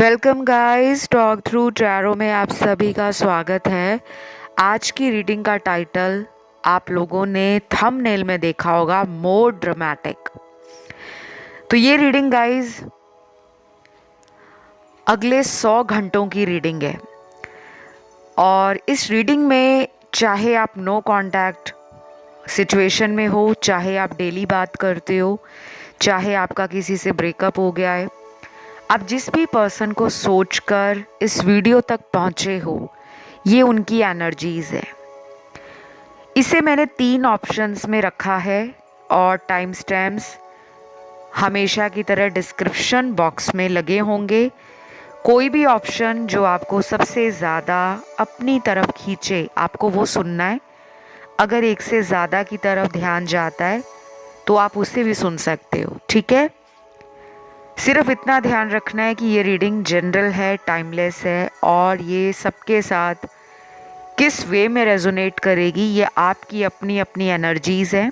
Welcome guys, talk through tarot में आप सभी का स्वागत है। आज की रीडिंग का टाइटल आप लोगों ने थंबनेल में देखा होगा, मोर ड्रामेटिक। तो ये रीडिंग गाइस अगले 100 घंटों की रीडिंग है और इस रीडिंग में चाहे आप नो कांटेक्ट सिचुएशन में हो, चाहे आप डेली बात करते हो, चाहे आपका किसी से ब्रेकअप हो गया है, आप जिस भी पर्सन को सोचकर इस वीडियो तक पहुंचे हो, ये उनकी एनर्जीज है। इसे मैंने 3 ऑप्शंस में रखा है और टाइम स्टैम्प्स हमेशा की तरह डिस्क्रिप्शन बॉक्स में लगे होंगे। कोई भी ऑप्शन जो आपको सबसे ज़्यादा अपनी तरफ खींचे, आपको वो सुनना है। अगर एक से ज़्यादा की तरफ ध्यान जाता है तो आप उसे भी सुन सकते हो, ठीक है। सिर्फ इतना ध्यान रखना है कि ये रीडिंग जनरल है, टाइमलेस है और ये सबके साथ किस वे में रेजोनेट करेगी ये आपकी अपनी अपनी एनर्जीज है।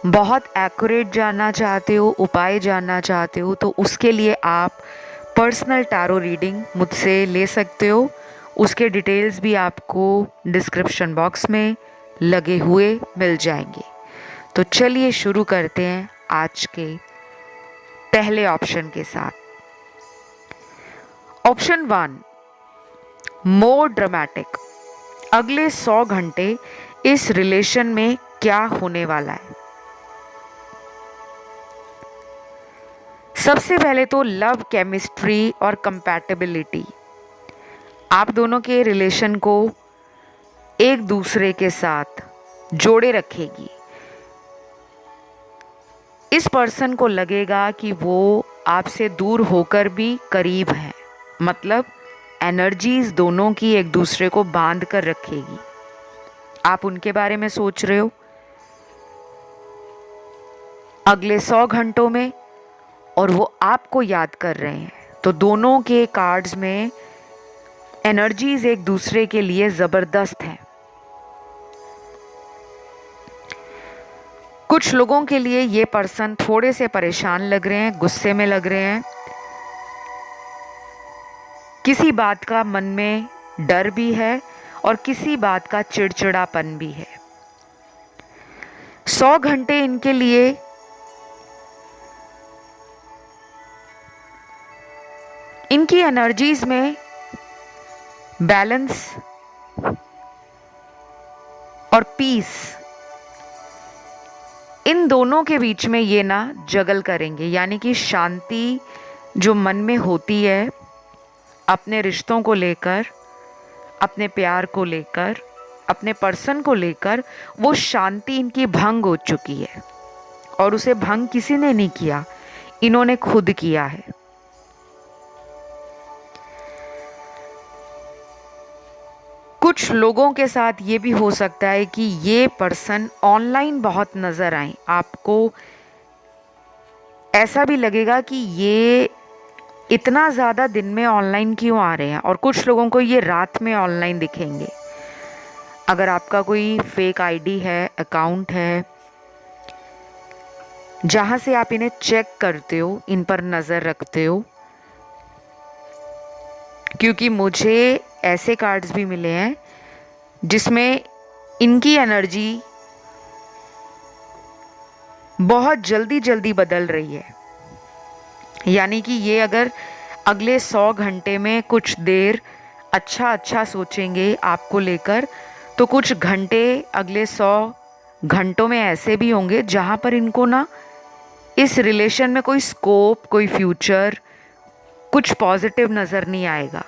बहुत एक्यूरेट जानना चाहते हो, उपाय जानना चाहते हो, तो उसके लिए आप पर्सनल टैरो रीडिंग मुझसे ले सकते हो। उसके डिटेल्स भी आपको डिस्क्रिप्शन बॉक्स में लगे हुए मिल जाएंगे। तो चलिए शुरू करते हैं आज के पहले ऑप्शन के साथ। ऑप्शन 1, मोर ड्रामेटिक। अगले 100 घंटे इस रिलेशन में क्या होने वाला है। सबसे पहले तो लव, केमिस्ट्री और कंपैटिबिलिटी आप दोनों के रिलेशन को एक दूसरे के साथ जोड़े रखेगी। इस पर्सन को लगेगा कि वो आपसे दूर होकर भी करीब है, मतलब एनर्जीज दोनों की एक दूसरे को बांध कर रखेगी। आप उनके बारे में सोच रहे हो अगले 100 घंटों में और वो आपको याद कर रहे हैं। तो दोनों के कार्ड्स में एनर्जीज एक दूसरे के लिए जबरदस्त है। कुछ लोगों के लिए ये पर्सन थोड़े से परेशान लग रहे हैं, गुस्से में लग रहे हैं, किसी बात का मन में डर भी है और किसी बात का चिड़चिड़ापन भी है। 100 घंटे इनके लिए इनकी एनर्जीज में बैलेंस और पीस, इन दोनों के बीच में ये ना जगल करेंगे, यानी कि शांति जो मन में होती है अपने रिश्तों को लेकर, अपने प्यार को लेकर, अपने पर्सन को लेकर, वो शांति इनकी भंग हो चुकी है। और उसे भंग किसी ने नहीं किया, इन्होंने खुद किया है। कुछ लोगों के साथ ये भी हो सकता है कि ये पर्सन ऑनलाइन बहुत नज़र आए, आपको ऐसा भी लगेगा कि ये इतना ज़्यादा दिन में ऑनलाइन क्यों आ रहे हैं। और कुछ लोगों को ये रात में ऑनलाइन दिखेंगे। अगर आपका कोई फेक आईडी है, अकाउंट है, जहाँ से आप इन्हें चेक करते हो, इन पर नज़र रखते हो, क्योंकि मुझे ऐसे कार्ड्स भी मिले हैं जिसमें इनकी एनर्जी बहुत जल्दी जल्दी बदल रही है। यानी कि ये अगर अगले 100 घंटे में कुछ देर अच्छा सोचेंगे आपको लेकर, तो कुछ घंटे अगले 100 घंटों में ऐसे भी होंगे जहाँ पर इनको ना इस रिलेशन में कोई स्कोप, कोई फ्यूचर, कुछ पॉजिटिव नज़र नहीं आएगा।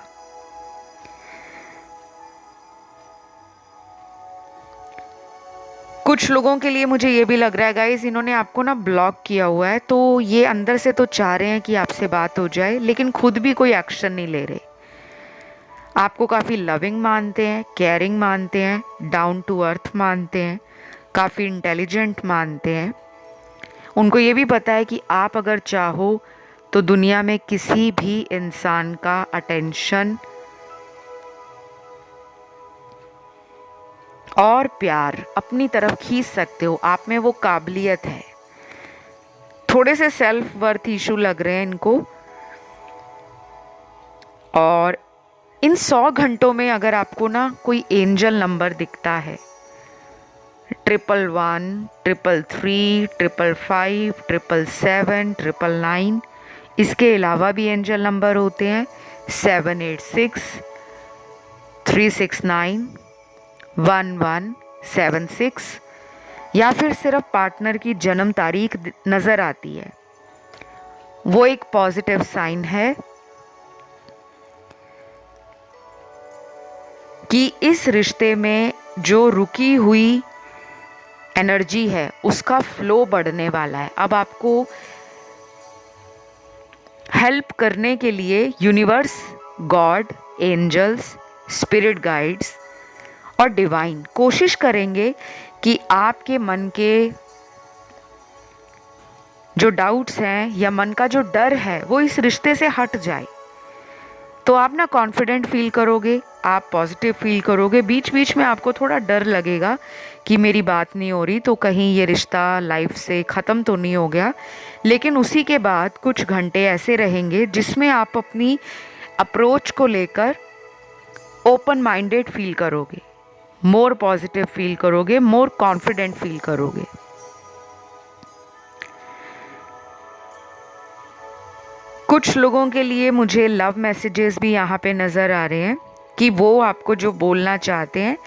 कुछ लोगों के लिए मुझे ये भी लग रहा है गाइस, इन्होंने आपको ना ब्लॉक किया हुआ है, तो ये अंदर से तो चाह रहे हैं कि आपसे बात हो जाए, लेकिन खुद भी कोई एक्शन नहीं ले रहे। आपको काफ़ी लविंग मानते हैं, केयरिंग मानते हैं, डाउन टू अर्थ मानते हैं, काफ़ी इंटेलिजेंट मानते हैं। उनको ये भी पता है कि आप अगर चाहो तो दुनिया में किसी भी इंसान का अटेंशन और प्यार अपनी तरफ खींच सकते हो। आप में वो काबिलियत है। थोड़े से सेल्फ वर्थ इशू लग रहे हैं इनको, और इन 100 घंटों में अगर आपको ना कोई एंजल नंबर दिखता है, 111, 333, 555, 777, 999, इसके अलावा भी एंजल नंबर होते हैं 786, 369, 1176, या फिर सिर्फ पार्टनर की जन्म तारीख नज़र आती है, वो एक पॉजिटिव साइन है कि इस रिश्ते में जो रुकी हुई एनर्जी है उसका फ्लो बढ़ने वाला है। अब आपको हेल्प करने के लिए universe, God, angels, spirit guides और डिवाइन कोशिश करेंगे कि आपके मन के जो डाउट्स हैं या मन का जो डर है वो इस रिश्ते से हट जाए। तो आप ना कॉन्फिडेंट फील करोगे, आप पॉजिटिव फील करोगे। बीच बीच में आपको थोड़ा डर लगेगा कि मेरी बात नहीं हो रही तो कहीं ये रिश्ता लाइफ से ख़त्म तो नहीं हो गया, लेकिन उसी के बाद कुछ घंटे ऐसे रहेंगे जिसमें आप अपनी अप्रोच को लेकर ओपन माइंडेड फील करोगे, मोर पॉजिटिव फील करोगे, मोर कॉन्फिडेंट फील करोगे। कुछ लोगों के लिए मुझे लव मैसेजेस भी यहाँ पे नज़र आ रहे हैं कि वो आपको जो बोलना चाहते हैं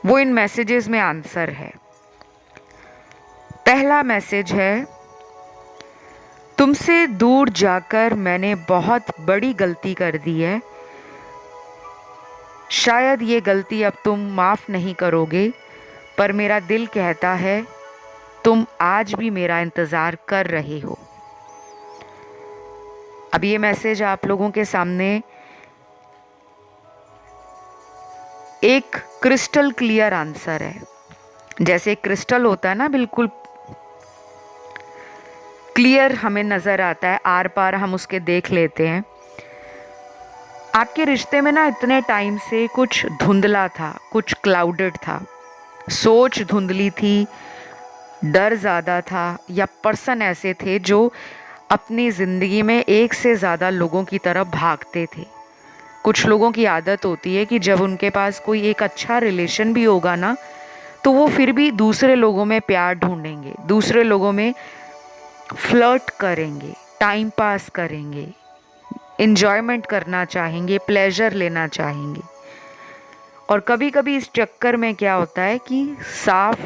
वो इन मैसेजेस में आंसर है। पहला मैसेज है, तुमसे दूर जाकर मैंने बहुत बड़ी गलती कर दी है। शायद ये गलती अब तुम माफ़ नहीं करोगे, पर मेरा दिल कहता है तुम आज भी मेरा इंतज़ार कर रहे हो। अब ये मैसेज आप लोगों के सामने एक क्रिस्टल क्लियर आंसर है। जैसे क्रिस्टल होता है ना, बिल्कुल क्लियर हमें नज़र आता है, आर पार हम उसके देख लेते हैं। आपके रिश्ते में ना इतने टाइम से कुछ धुंधला था, कुछ क्लाउडेड था, सोच धुंधली थी, डर ज़्यादा था, या पर्सन ऐसे थे जो अपनी ज़िंदगी में एक से ज़्यादा लोगों की तरफ भागते थे। कुछ लोगों की आदत होती है कि जब उनके पास कोई एक अच्छा रिलेशन भी होगा ना, तो वो फिर भी दूसरे लोगों में प्यार ढूंढेंगे, दूसरे लोगों में फ्लर्ट करेंगे, टाइम पास करेंगे, एन्जॉयमेंट करना चाहेंगे, प्लेजर लेना चाहेंगे। और कभी कभी इस चक्कर में क्या होता है कि साफ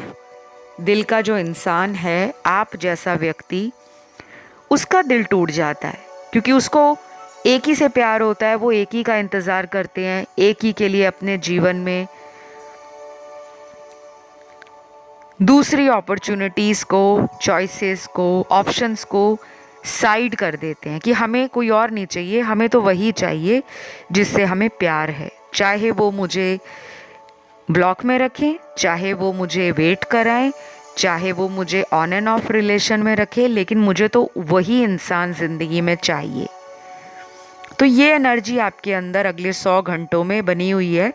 दिल का जो इंसान है, आप जैसा व्यक्ति, उसका दिल टूट जाता है, क्योंकि उसको एक ही से प्यार होता है, वो एक ही का इंतज़ार करते हैं, एक ही के लिए अपने जीवन में दूसरी अपॉर्चुनिटीज़ को, चॉइसेस को, ऑप्शंस को साइड कर देते हैं कि हमें कोई और नहीं चाहिए, हमें तो वही चाहिए जिससे हमें प्यार है। चाहे वो मुझे ब्लॉक में रखें, चाहे वो मुझे वेट कराएं, चाहे वो मुझे ऑन एंड ऑफ रिलेशन में रखे, लेकिन मुझे तो वही इंसान ज़िंदगी में चाहिए। तो ये एनर्जी आपके अंदर अगले 100 घंटों में बनी हुई है।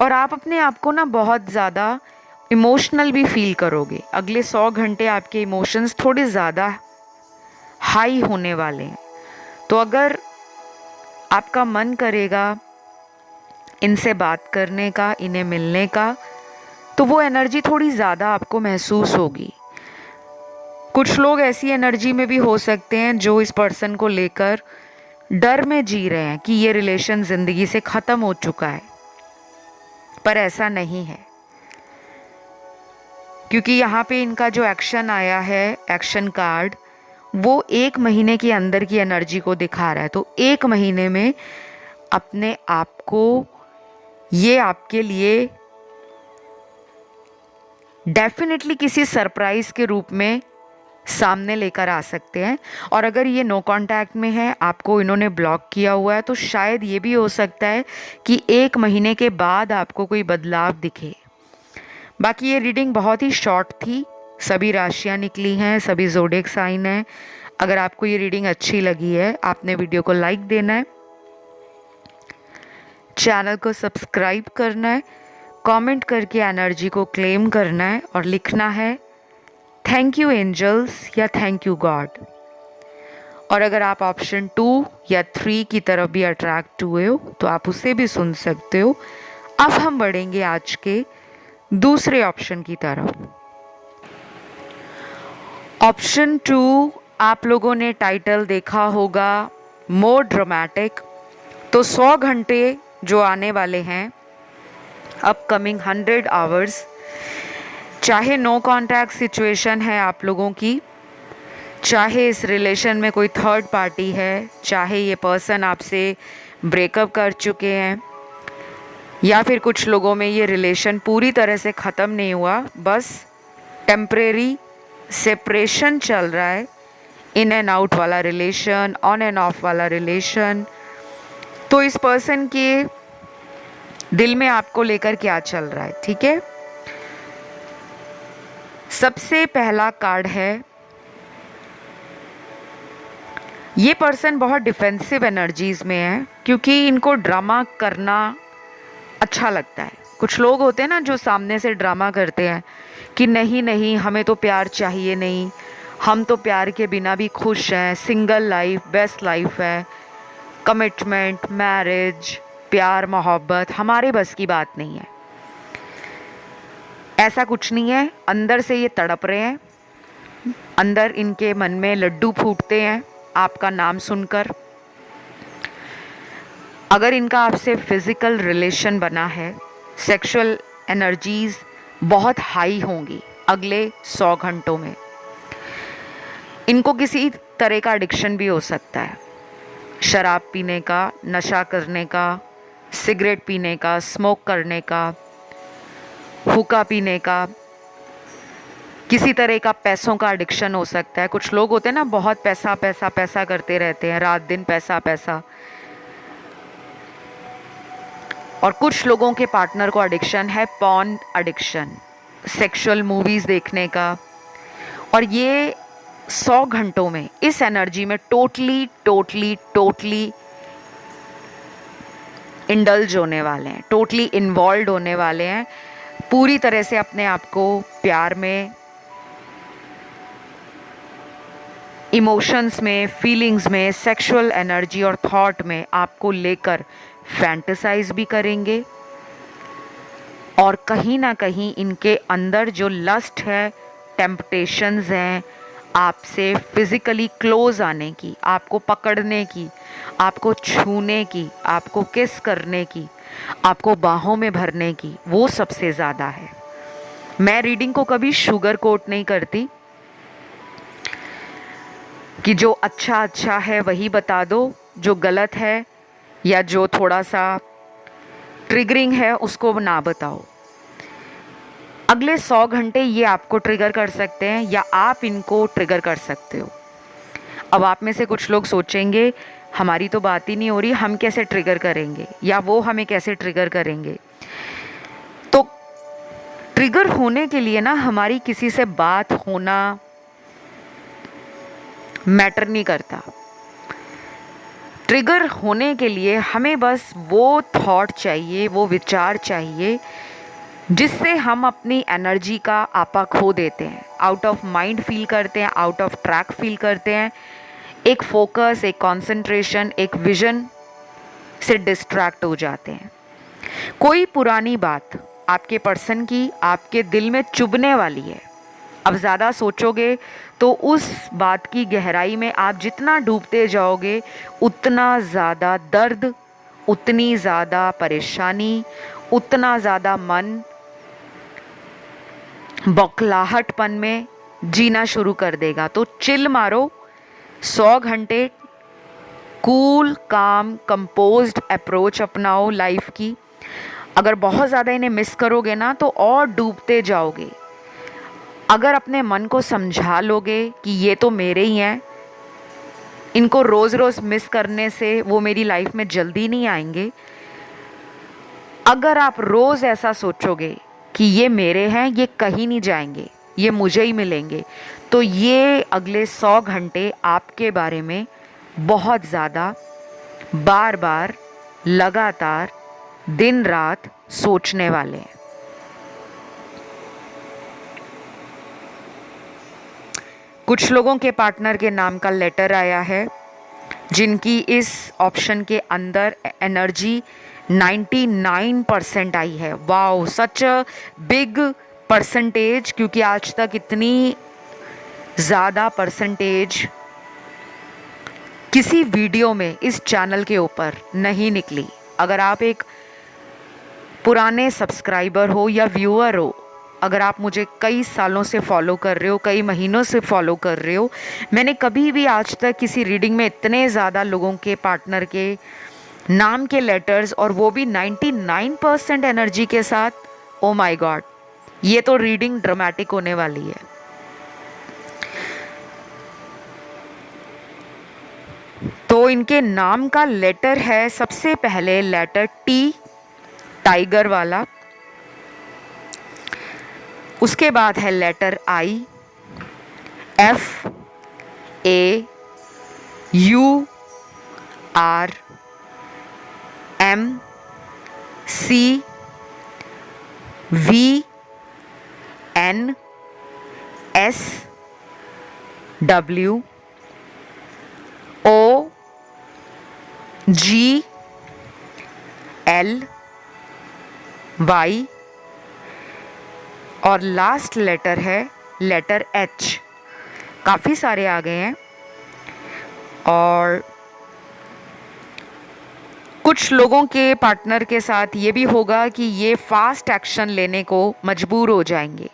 और आप अपने आप को ना बहुत ज़्यादा इमोशनल भी फील करोगे। अगले 100 घंटे आपके इमोशंस थोड़े ज़्यादा हाई होने वाले हैं। तो अगर आपका मन करेगा इनसे बात करने का, इन्हें मिलने का, तो वो एनर्जी थोड़ी ज़्यादा आपको महसूस होगी। कुछ लोग ऐसी एनर्जी में भी हो सकते हैं जो इस पर्सन को लेकर डर में जी रहे हैं कि ये रिलेशन ज़िंदगी से ख़त्म हो चुका है, पर ऐसा नहीं है, क्योंकि यहाँ पे इनका जो एक्शन आया है, एक्शन कार्ड, वो 1 महीने के अंदर की एनर्जी को दिखा रहा है। तो 1 महीने में अपने आप को ये आपके लिए डेफिनेटली किसी सरप्राइज के रूप में सामने लेकर आ सकते हैं। और अगर ये नो कांटेक्ट में है, आपको इन्होंने ब्लॉक किया हुआ है, तो शायद ये भी हो सकता है कि 1 महीने के बाद आपको कोई बदलाव दिखे। बाकी ये रीडिंग बहुत ही शॉर्ट थी, सभी राशियाँ निकली हैं, सभी ज़ोडिएक साइन हैं। अगर आपको ये रीडिंग अच्छी लगी है, आपने वीडियो को लाइक देना है, चैनल को सब्सक्राइब करना है, कमेंट करके एनर्जी को क्लेम करना है और लिखना है थैंक यू एंजल्स या थैंक यू गॉड। और अगर आप ऑप्शन 2 या 3 की तरफ भी अट्रैक्ट हुए हो तो आप उसे भी सुन सकते हो। अब हम बढ़ेंगे आज के दूसरे ऑप्शन की तरफ। ऑप्शन 2, आप लोगों ने टाइटल देखा होगा, मोर ड्रामेटिक। तो 100 घंटे जो आने वाले हैं, अपकमिंग 100 आवर्स, चाहे नो कॉन्टैक्ट सिचुएशन है आप लोगों की, चाहे इस रिलेशन में कोई थर्ड पार्टी है, चाहे ये पर्सन आपसे ब्रेकअप कर चुके हैं, या फिर कुछ लोगों में ये रिलेशन पूरी तरह से ख़त्म नहीं हुआ, बस टेम्परेरी सेपरेशन चल रहा है, इन एंड आउट वाला रिलेशन, ऑन एंड ऑफ वाला रिलेशन। तो इस पर्सन के दिल में आपको लेकर क्या चल रहा है, ठीक है। सबसे पहला कार्ड है, ये पर्सन बहुत डिफेंसिव एनर्जीज में है क्योंकि इनको ड्रामा करना अच्छा लगता है। कुछ लोग होते हैं ना जो सामने से ड्रामा करते हैं कि नहीं नहीं हमें तो प्यार चाहिए नहीं, हम तो प्यार के बिना भी खुश हैं, सिंगल लाइफ बेस्ट लाइफ है, कमिटमेंट, मैरिज, प्यार, मोहब्बत हमारे बस की बात नहीं है। ऐसा कुछ नहीं है, अंदर से ये तड़प रहे हैं, अंदर इनके मन में लड्डू फूटते हैं आपका नाम सुनकर। अगर इनका आपसे फिजिकल रिलेशन बना है, सेक्सुअल एनर्जीज बहुत हाई होंगी अगले 100 घंटों में। इनको किसी तरह का एडिक्शन भी हो सकता है, शराब पीने का, नशा करने का, सिगरेट पीने का, स्मोक करने का, हुक्का पीने का, किसी तरह का पैसों का एडिक्शन हो सकता है। कुछ लोग होते हैं ना बहुत पैसा पैसा पैसा करते रहते हैं, रात दिन पैसा पैसा। और कुछ लोगों के पार्टनर को एडिक्शन है पॉर्न एडिक्शन, सेक्सुअल मूवीज़ देखने का। और ये 100 घंटों में इस एनर्जी में टोटली टोटली टोटली इंडल्ज होने वाले हैं, टोटली इन्वॉल्व होने वाले हैं, पूरी तरह से अपने आप को प्यार में, इमोशंस में, फीलिंग्स में, सेक्सुअल एनर्जी और थॉट में आपको लेकर फैंटेसाइज भी करेंगे। और कहीं ना कहीं इनके अंदर जो लस्ट है, टेम्पटेशंस हैं आपसे फिज़िकली क्लोज आने की, आपको पकड़ने की, आपको छूने की, आपको किस करने की, आपको बाहों में भरने की, वो सबसे ज़्यादा है। मैं रीडिंग को कभी शुगर कोट नहीं करती कि जो अच्छा अच्छा है वही बता दो, जो गलत है या जो थोड़ा सा ट्रिगरिंग है उसको ना बताओ। अगले 100 घंटे ये आपको ट्रिगर कर सकते हैं या आप इनको ट्रिगर कर सकते हो। अब आप में से कुछ लोग सोचेंगे हमारी तो बात ही नहीं हो रही, हम कैसे ट्रिगर करेंगे, या वो हमें कैसे ट्रिगर करेंगे। तो ट्रिगर होने के लिए ना हमारी किसी से बात होना मैटर नहीं करता। ट्रिगर होने के लिए हमें बस वो थॉट चाहिए, वो विचार चाहिए जिससे हम अपनी एनर्जी का आपा खो देते हैं, आउट ऑफ माइंड फील करते हैं, आउट ऑफ ट्रैक फील करते हैं, एक फोकस, एक कंसंट्रेशन, एक विजन से डिस्ट्रैक्ट हो जाते हैं। कोई पुरानी बात आपके पर्सन की आपके दिल में चुभने वाली है, अब ज़्यादा सोचोगे तो उस बात की गहराई में आप जितना डूबते जाओगे उतना ज़्यादा दर्द, उतनी ज़्यादा परेशानी, उतना ज़्यादा मन बौखलाहटपन में जीना शुरू कर देगा। तो चिल मारो, 100 घंटे कूल काम कंपोज्ड अप्रोच अपनाओ लाइफ की। अगर बहुत ज़्यादा इन्हें मिस करोगे ना तो और डूबते जाओगे। अगर अपने मन को समझा लोगे कि ये तो मेरे ही हैं, इनको रोज़ रोज़ मिस करने से वो मेरी लाइफ में जल्दी नहीं आएंगे, अगर आप रोज़ ऐसा सोचोगे कि ये मेरे हैं, ये कहीं नहीं जाएंगे, ये मुझे ही मिलेंगे, तो ये अगले 100 घंटे आपके बारे में बहुत ज़्यादा बार बार लगातार दिन रात सोचने वाले हैं। कुछ लोगों के पार्टनर के नाम का लेटर आया है, जिनकी इस ऑप्शन के अंदर एनर्जी 99% आई है। Wow, such a big percentage, क्योंकि आज तक इतनी ज़्यादा परसेंटेज किसी वीडियो में इस चैनल के ऊपर नहीं निकली। अगर आप एक पुराने सब्सक्राइबर हो या व्यूअर हो, अगर आप मुझे कई सालों से फॉलो कर रहे हो, कई महीनों से फॉलो कर रहे हो, मैंने कभी भी आज तक किसी रीडिंग में इतने ज़्यादा लोगों के पार्टनर के नाम के लेटर्स, और वो भी 99% एनर्जी के साथ, ओ माय गॉड, ये तो रीडिंग ड्रामेटिक होने वाली है। तो इनके नाम का लेटर है, सबसे पहले लेटर टी, टाइगर वाला। उसके बाद है letter I, F, A, U, R, M, C, V, N, S, W, O, G, L, Y, और लास्ट लेटर है लेटर एच। काफ़ी सारे आ गए हैं, और कुछ लोगों के पार्टनर के साथ ये भी होगा कि ये फास्ट एक्शन लेने को मजबूर हो जाएंगे।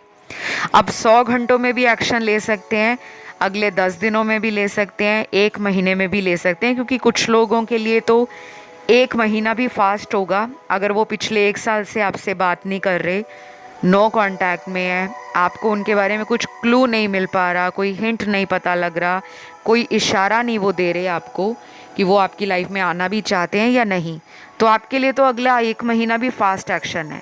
अब 100 घंटों में भी एक्शन ले सकते हैं, अगले 10 दिनों में भी ले सकते हैं, 1 महीने में भी ले सकते हैं, क्योंकि कुछ लोगों के लिए तो 1 महीना भी फास्ट होगा। अगर वो पिछले 1 साल से आपसे बात नहीं कर रहे, नो कांटेक्ट में है, आपको उनके बारे में कुछ क्लू नहीं मिल पा रहा, कोई हिंट नहीं पता लग रहा, कोई इशारा नहीं वो दे रहे आपको कि वो आपकी लाइफ में आना भी चाहते हैं या नहीं, तो आपके लिए तो अगला 1 महीना भी फास्ट एक्शन है।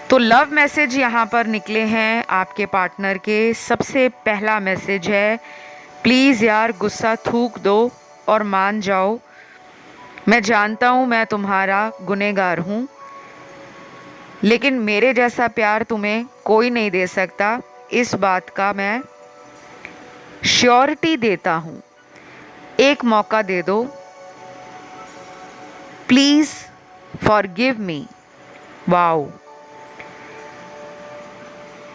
तो लव मैसेज यहाँ पर निकले हैं आपके पार्टनर के। सबसे पहला मैसेज है, प्लीज़ यार गुस्सा थूक दो और मान जाओ, मैं जानता हूँ मैं तुम्हारा गुनहगार हूँ, लेकिन मेरे जैसा प्यार तुम्हें कोई नहीं दे सकता, इस बात का मैं श्योरिटी देता हूँ, एक मौका दे दो, प्लीज़ फॉरगिव मी। वाओ,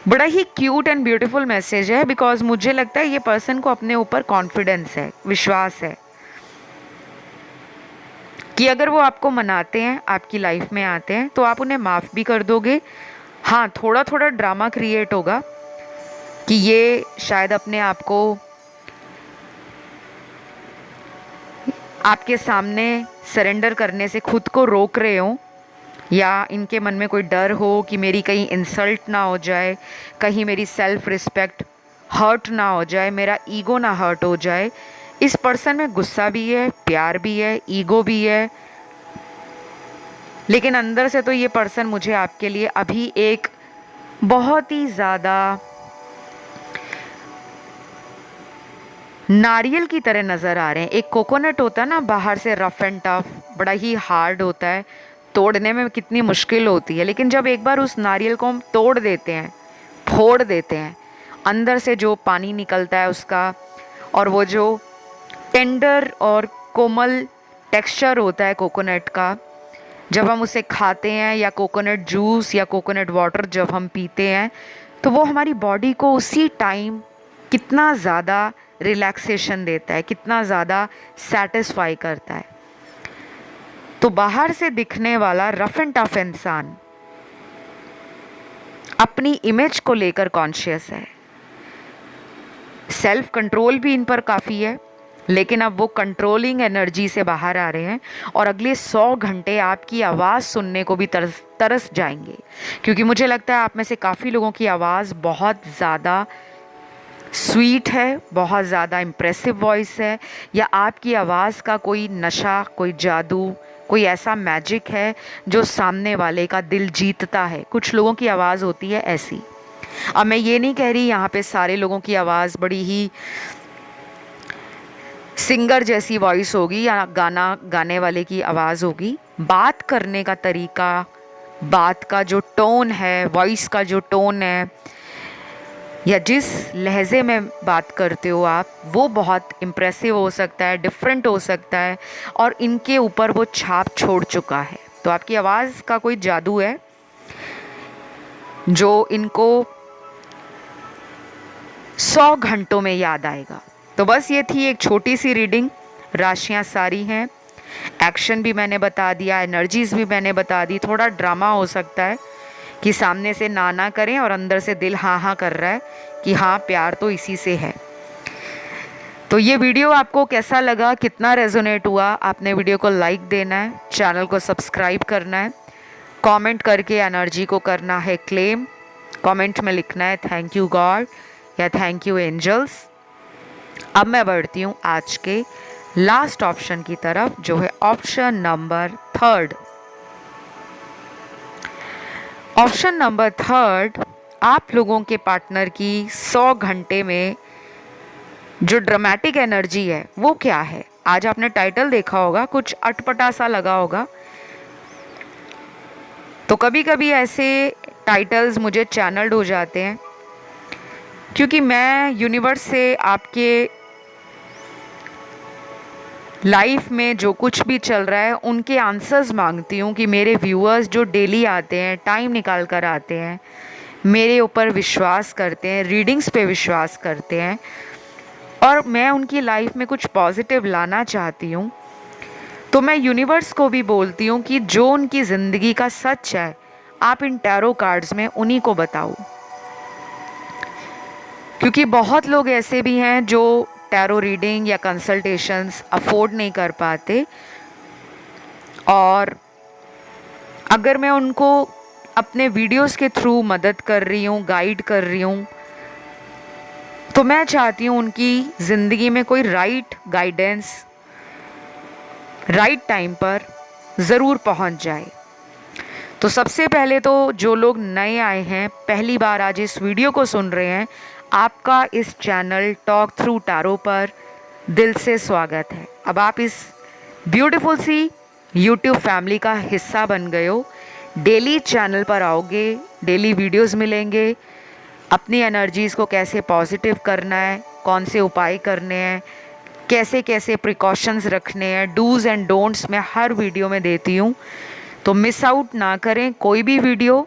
बड़ा ही क्यूट एंड ब्यूटीफुल मैसेज है, बिकॉज मुझे लगता है ये पर्सन को अपने ऊपर कॉन्फिडेंस है, विश्वास है कि अगर वो आपको मनाते हैं, आपकी लाइफ में आते हैं, तो आप उन्हें माफ़ भी कर दोगे। हाँ, थोड़ा थोड़ा ड्रामा क्रिएट होगा कि ये शायद अपने आप को आपके सामने सरेंडर करने से खुद को रोक रहे हों, या इनके मन में कोई डर हो कि मेरी कहीं इंसल्ट ना हो जाए, कहीं मेरी सेल्फ रिस्पेक्ट हर्ट ना हो जाए, मेरा ईगो ना हर्ट हो जाए। इस पर्सन में गुस्सा भी है, प्यार भी है, ईगो भी है, लेकिन अंदर से तो ये पर्सन मुझे आपके लिए अभी एक बहुत ही ज़्यादा नारियल की तरह नज़र आ रहे हैं। एक कोकोनट होता है ना, बाहर से रफ एंड टफ, बड़ा ही हार्ड होता है, तोड़ने में कितनी मुश्किल होती है, लेकिन जब एक बार उस नारियल को हम तोड़ देते हैं, फोड़ देते हैं, अंदर से जो पानी निकलता है उसका, और वो जो टेंडर और कोमल टेक्सचर होता है कोकोनट का, जब हम उसे खाते हैं, या कोकोनट जूस या कोकोनट वाटर जब हम पीते हैं, तो वो हमारी बॉडी को उसी टाइम कितना ज़्यादा रिलैक्सेशन देता है, कितना ज़्यादा सेटिस्फाई करता है। तो बाहर से दिखने वाला रफ एंड टफ इंसान अपनी इमेज को लेकर कॉन्शियस है, सेल्फ कंट्रोल भी इन पर काफ़ी है, लेकिन अब वो कंट्रोलिंग एनर्जी से बाहर आ रहे हैं, और अगले 100 घंटे आपकी आवाज़ सुनने को भी तरस जाएंगे, क्योंकि मुझे लगता है आप में से काफ़ी लोगों की आवाज़ बहुत ज़्यादा स्वीट है, बहुत ज़्यादा इम्प्रेसिव वॉइस है, या आपकी आवाज़ का कोई नशा, कोई जादू, कोई ऐसा मैजिक है जो सामने वाले का दिल जीतता है। कुछ लोगों की आवाज़ होती है ऐसी। अब मैं ये नहीं कह रही यहाँ पे सारे लोगों की आवाज़ बड़ी ही सिंगर जैसी वॉइस होगी या गाना गाने वाले की आवाज़ होगी, बात करने का तरीका बात का जो टोन है, वॉइस का जो टोन है, या जिस लहजे में बात करते हो आप, वो बहुत इम्प्रेसिव हो सकता है, डिफरेंट हो सकता है, और इनके ऊपर वो छाप छोड़ चुका है। तो आपकी आवाज़ का कोई जादू है जो इनको 100 घंटों में याद आएगा। तो बस ये थी एक छोटी सी रीडिंग। राशियाँ सारी हैं, एक्शन भी मैंने बता दिया, एनर्जीज भी मैंने बता दी। थोड़ा ड्रामा हो सकता है कि सामने से ना करें और अंदर से दिल हाँ हाँ कर रहा है कि हाँ, प्यार तो इसी से है। तो ये वीडियो आपको कैसा लगा, कितना रेजोनेट हुआ, आपने वीडियो को लाइक देना है, चैनल को सब्सक्राइब करना है, कमेंट करके एनर्जी को करना है क्लेम। कमेंट में लिखना है थैंक यू गॉड या थैंक यू एंजल्स। अब मैं बढ़ती हूँ आज के लास्ट ऑप्शन की तरफ, जो है ऑप्शन नंबर 3। ऑप्शन नंबर 3, आप लोगों के पार्टनर की 100 घंटे में जो ड्रामेटिक एनर्जी है वो क्या है। आज आपने टाइटल देखा होगा, कुछ अटपटा सा लगा होगा। तो कभी कभी ऐसे टाइटल्स मुझे चैनल्ड हो जाते हैं, क्योंकि मैं यूनिवर्स से आपके लाइफ में जो कुछ भी चल रहा है उनके आंसर्स मांगती हूँ कि मेरे व्यूअर्स जो डेली आते हैं, टाइम निकाल कर आते हैं, मेरे ऊपर विश्वास करते हैं, रीडिंग्स पे विश्वास करते हैं, और मैं उनकी लाइफ में कुछ पॉजिटिव लाना चाहती हूँ, तो मैं यूनिवर्स को भी बोलती हूँ कि जो उनकी ज़िंदगी का सच है, आप इन टैरो कार्ड्स में उन्हीं को बताओ। क्योंकि बहुत लोग ऐसे भी हैं जो टैरो रीडिंग या कंसल्टेशंस अफोर्ड नहीं कर पाते, और अगर मैं उनको अपने वीडियोस के थ्रू मदद कर रही हूँ, गाइड कर रही हूँ, तो मैं चाहती हूँ उनकी ज़िंदगी में कोई राइट गाइडेंस राइट टाइम पर ज़रूर पहुँच जाए। तो सबसे पहले तो जो लोग नए आए हैं, पहली बार आज इस वीडियो को सुन रहे हैं, आपका इस चैनल टॉक थ्रू टैरो पर दिल से स्वागत है। अब आप इस ब्यूटीफुल सी यूट्यूब फैमिली का हिस्सा बन गए हो। डेली चैनल पर आओगे, डेली वीडियोस मिलेंगे, अपनी एनर्जीज़ को कैसे पॉजिटिव करना है, कौन से उपाय करने हैं, कैसे कैसे प्रिकॉशंस रखने हैं, डूज़ एंड डोंट्स मैं हर वीडियो में देती हूँ। तो मिस आउट ना करें कोई भी वीडियो।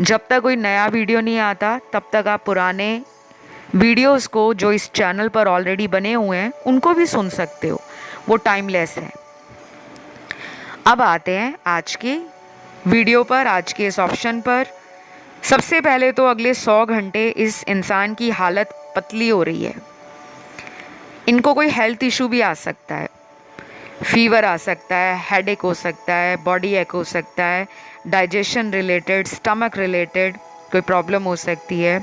जब तक कोई नया वीडियो नहीं आता तब तक आप पुराने वीडियोस को जो इस चैनल पर ऑलरेडी बने हुए हैं उनको भी सुन सकते हो, वो टाइमलेस है। अब आते हैं आज के वीडियो पर, आज के इस ऑप्शन पर। सबसे पहले तो अगले 100 घंटे इस इंसान की हालत पतली हो रही है। इनको कोई हेल्थ इशू भी आ सकता है, फीवर आ सकता है, हेडेक हो सकता है, बॉडी एक हो सकता है, डाइजेशन रिलेटेड, स्टमक रिलेटेड कोई प्रॉब्लम हो सकती है,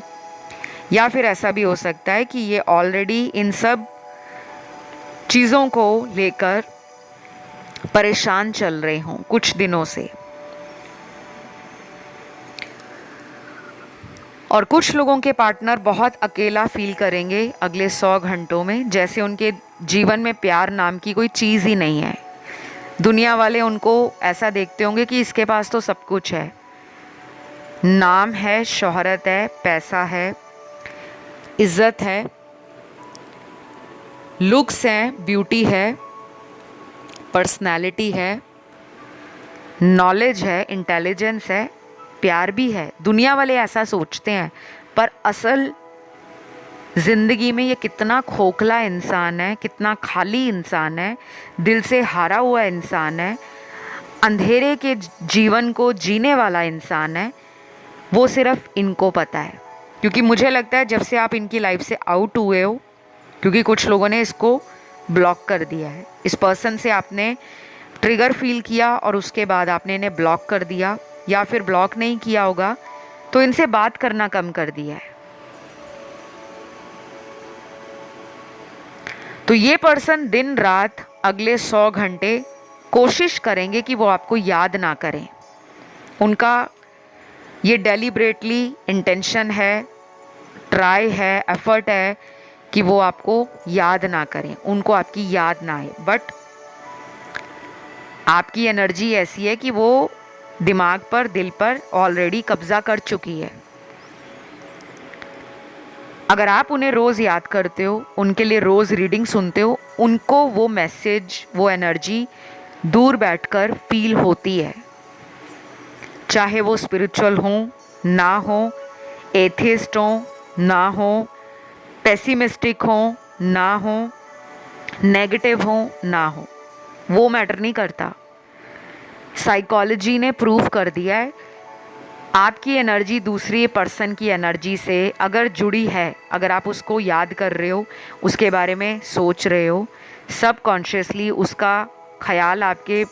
या फिर ऐसा भी हो सकता है कि ये ऑलरेडी इन सब चीज़ों को लेकर परेशान चल रहे हों कुछ दिनों से। और कुछ लोगों के पार्टनर बहुत अकेला फील करेंगे अगले 100 घंटों में, जैसे उनके जीवन में प्यार नाम की कोई चीज़ ही नहीं है। दुनिया वाले उनको ऐसा देखते होंगे कि इसके पास तो सब कुछ है, नाम है, शोहरत है, पैसा है, इज्जत है, लुक्स हैं, ब्यूटी है, पर्सनालिटी है, नॉलेज है, इंटेलिजेंस है, प्यार भी है। दुनिया वाले ऐसा सोचते हैं, पर असल ज़िंदगी में ये कितना खोखला इंसान है, कितना खाली इंसान है, दिल से हारा हुआ इंसान है, अंधेरे के जीवन को जीने वाला इंसान है, वो सिर्फ इनको पता है। क्योंकि मुझे लगता है जब से आप इनकी लाइफ से आउट हुए हो, क्योंकि कुछ लोगों ने इसको ब्लॉक कर दिया है, इस पर्सन से आपने ट्रिगर फील किया और उसके बाद आपने इन्हें ब्लॉक कर दिया, या फिर ब्लॉक नहीं किया होगा तो इनसे बात करना कम कर दिया है। तो ये पर्सन दिन रात अगले 100 घंटे कोशिश करेंगे कि वो आपको याद ना करें। उनका ये डेलिब्रेटली इंटेंशन है, ट्राई है, एफर्ट है कि वो आपको याद ना करें, उनको आपकी याद ना आए। बट आपकी एनर्जी ऐसी है कि वो दिमाग पर, दिल पर ऑलरेडी कब्जा कर चुकी है। अगर आप उन्हें रोज़ याद करते हो, उनके लिए रोज़ रीडिंग सुनते हो, उनको वो मैसेज, वो एनर्जी दूर बैठकर फील होती है। चाहे वो स्पिरिचुअल हो ना हो, एथिस्ट हो ना हो, पेसिमिस्टिक हो ना हो, नेगेटिव हो ना हो, वो मैटर नहीं करता। साइकोलॉजी ने प्रूव कर दिया है, आपकी एनर्जी दूसरी पर्सन की एनर्जी से अगर जुड़ी है, अगर आप उसको याद कर रहे हो, उसके बारे में सोच रहे हो, सबकॉन्शियसली उसका ख्याल आपके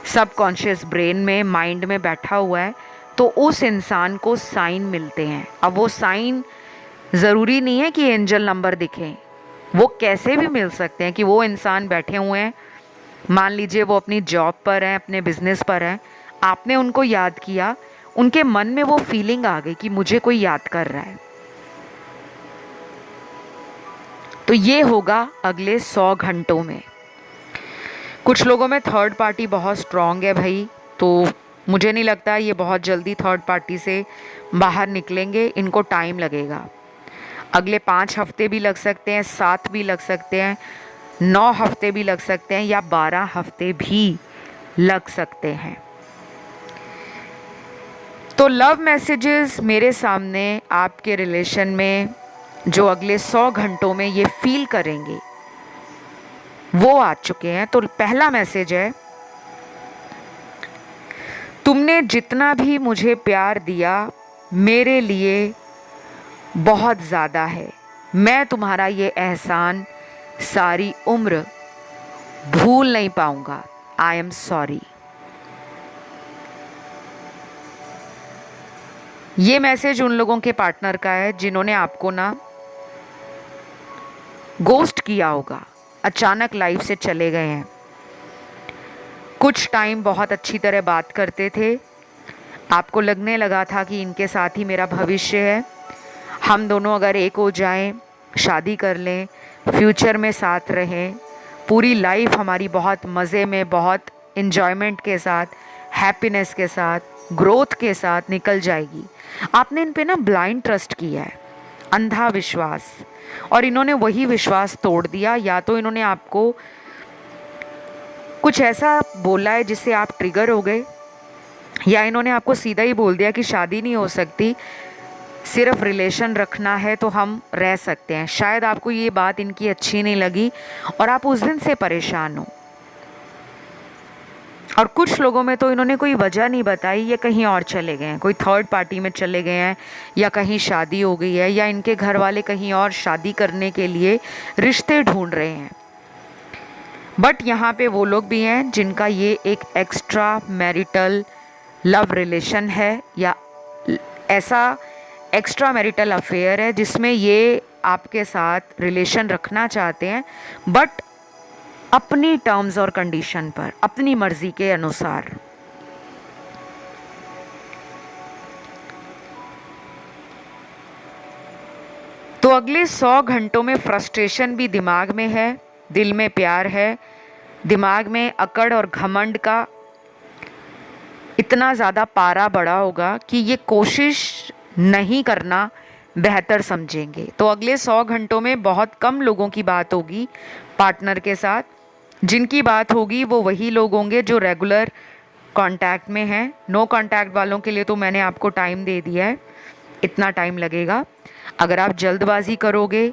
सबकॉन्शियस ब्रेन में, माइंड में बैठा हुआ है, तो उस इंसान को साइन मिलते हैं। अब वो साइन ज़रूरी नहीं है कि एंजल नंबर दिखें, वो कैसे भी मिल सकते हैं कि वो इंसान बैठे हुए हैं, मान लीजिए वो अपनी जॉब पर हैं, अपने बिजनेस पर हैं, आपने उनको याद किया, उनके मन में वो फीलिंग आ गई कि मुझे कोई याद कर रहा है। तो ये होगा अगले 100 घंटों में। कुछ लोगों में थर्ड पार्टी बहुत स्ट्रॉन्ग है भाई, तो मुझे नहीं लगता ये बहुत जल्दी थर्ड पार्टी से बाहर निकलेंगे, इनको टाइम लगेगा। अगले 5 हफ्ते भी लग सकते हैं, 7 भी लग सकते हैं, 9 हफ्ते भी लग सकते हैं, या 12 हफ्ते भी लग सकते हैं। तो लव मैसेजेस मेरे सामने आपके रिलेशन में जो अगले 100 घंटों में ये फील करेंगे, वो आ चुके हैं। तो पहला मैसेज है, तुमने जितना भी मुझे प्यार दिया मेरे लिए बहुत ज़्यादा है। मैं तुम्हारा ये एहसान सारी उम्र भूल नहीं पाऊंगा। I am sorry. ये मैसेज उन लोगों के पार्टनर का है जिन्होंने आपको ना गोस्ट किया होगा, अचानक लाइफ से चले गए हैं। कुछ टाइम बहुत अच्छी तरह बात करते थे, आपको लगने लगा था कि इनके साथ ही मेरा भविष्य है, हम दोनों अगर एक हो जाएं, शादी कर लें, फ्यूचर में साथ रहें, पूरी लाइफ हमारी बहुत मज़े में, बहुत इन्जॉयमेंट के साथ, हैप्पीनेस के साथ, ग्रोथ के साथ निकल जाएगी। आपने इन पे ना ब्लाइंड ट्रस्ट किया है, अंधा विश्वास, और इन्होंने वही विश्वास तोड़ दिया। या तो इन्होंने आपको कुछ ऐसा बोला है जिससे आप ट्रिगर हो गए, या इन्होंने आपको सीधा ही बोल दिया कि शादी नहीं हो सकती, सिर्फ रिलेशन रखना है तो हम रह सकते हैं। शायद आपको ये बात इनकी अच्छी नहीं लगी और आप उस दिन से परेशान हो। और कुछ लोगों में तो इन्होंने कोई वजह नहीं बताई, ये कहीं और चले गए हैं, कोई थर्ड पार्टी में चले गए हैं, या कहीं शादी हो गई है, या इनके घर वाले कहीं और शादी करने के लिए रिश्ते ढूंढ रहे हैं। बट यहाँ पे वो लोग भी हैं जिनका ये एक एक्स्ट्रा मैरिटल लव रिलेशन है, या ऐसा एक्स्ट्रा मैरिटल अफेयर है जिसमें ये आपके साथ रिलेशन रखना चाहते हैं, बट अपनी टर्म्स और कंडीशन पर, अपनी मर्जी के अनुसार। तो अगले 100 घंटों में फ्रस्ट्रेशन भी दिमाग में है, दिल में प्यार है, दिमाग में अकड़ और घमंड का इतना ज़्यादा पारा बढ़ा होगा कि ये कोशिश नहीं करना बेहतर समझेंगे। तो अगले 100 घंटों में बहुत कम लोगों की बात होगी पार्टनर के साथ। जिनकी बात होगी वो वही लोग होंगे जो रेगुलर कांटेक्ट में हैं। नो कांटेक्ट वालों के लिए तो मैंने आपको टाइम दे दिया है, इतना टाइम लगेगा। अगर आप जल्दबाजी करोगे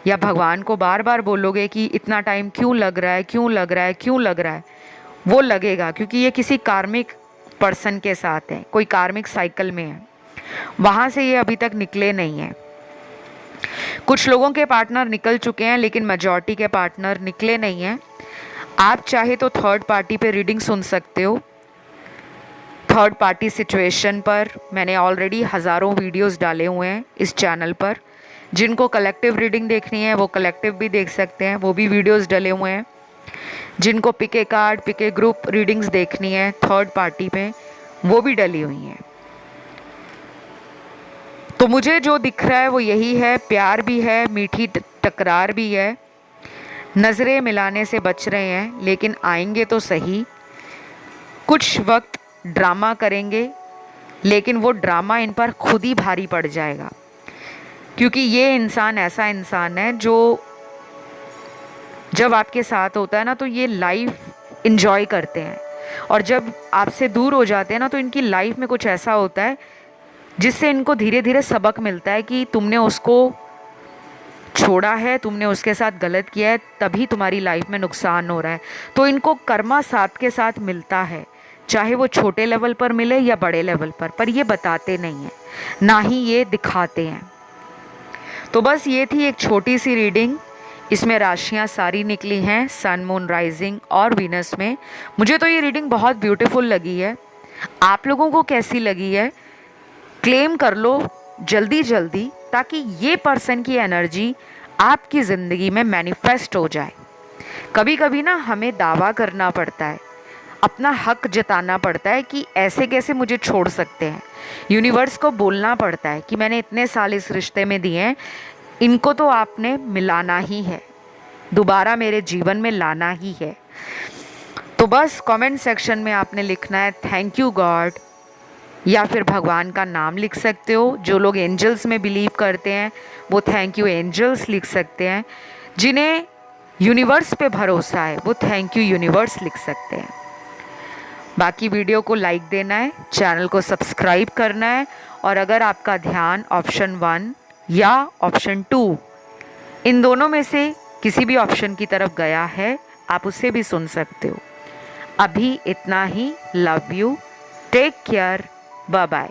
या भगवान को बार बार बोलोगे कि इतना टाइम क्यों लग रहा है, क्यों लग रहा है, क्यों लग रहा है, वो लगेगा, क्योंकि ये किसी कार्मिक पर्सन के साथ है, कोई कार्मिक साइकिल में है, वहाँ से ये अभी तक निकले नहीं हैं। कुछ लोगों के पार्टनर निकल चुके हैं, लेकिन मेजॉरिटी के पार्टनर निकले नहीं हैं। आप चाहे तो थर्ड पार्टी पे रीडिंग सुन सकते हो। थर्ड पार्टी सिचुएशन पर मैंने ऑलरेडी हज़ारों वीडियोस डाले हुए हैं इस चैनल पर। जिनको कलेक्टिव रीडिंग देखनी है वो कलेक्टिव भी देख सकते हैं, वो भी वीडियोस डले हुए हैं। जिनको पिके कार्ड, पिके ग्रुप रीडिंग्स देखनी है थर्ड पार्टी पे, वो भी डली हुई हैं। तो मुझे जो दिख रहा है वो यही है, प्यार भी है, मीठी टकरार भी है, नज़रें मिलाने से बच रहे हैं, लेकिन आएंगे तो सही। कुछ वक्त ड्रामा करेंगे, लेकिन वो ड्रामा इन पर खुद ही भारी पड़ जाएगा, क्योंकि ये इंसान ऐसा इंसान है जो जब आपके साथ होता है ना तो ये लाइफ इंजॉय करते हैं, और जब आपसे दूर हो जाते हैं ना तो इनकी लाइफ में कुछ ऐसा होता है जिससे इनको धीरे धीरे सबक मिलता है कि तुमने उसको छोड़ा है, तुमने उसके साथ गलत किया है, तभी तुम्हारी लाइफ में नुकसान हो रहा है। तो इनको कर्मा साथ के साथ मिलता है, चाहे वो छोटे लेवल पर मिले या बड़े लेवल पर ये बताते नहीं हैं, ना ही ये दिखाते हैं। तो बस ये थी एक छोटी सी रीडिंग। इसमें राशियाँ सारी निकली हैं सन, मून, राइजिंग और वीनस में। मुझे तो ये रीडिंग बहुत ब्यूटीफुल लगी है। आप लोगों को कैसी लगी है क्लेम कर लो जल्दी जल्दी, ताकि ये पर्सन की एनर्जी आपकी ज़िंदगी में मैनिफेस्ट हो जाए। कभी कभी ना हमें दावा करना पड़ता है, अपना हक जताना पड़ता है कि ऐसे कैसे मुझे छोड़ सकते हैं। यूनिवर्स को बोलना पड़ता है कि मैंने इतने साल इस रिश्ते में दिए हैं, इनको तो आपने मिलाना ही है, दोबारा मेरे जीवन में लाना ही है। तो बस कमेंट सेक्शन में आपने लिखना है थैंक यू गॉड, या फिर भगवान का नाम लिख सकते हो। जो लोग एंजल्स में बिलीव करते हैं वो थैंक यू एंजल्स लिख सकते हैं। जिन्हें यूनिवर्स पे भरोसा है वो थैंक यू यूनिवर्स लिख सकते हैं। बाकी वीडियो को लाइक देना है, चैनल को सब्सक्राइब करना है, और अगर आपका ध्यान ऑप्शन 1 या ऑप्शन 2 इन दोनों में से किसी भी ऑप्शन की तरफ गया है, आप उसे भी सुन सकते हो। अभी इतना ही। Love you, take care, bye bye.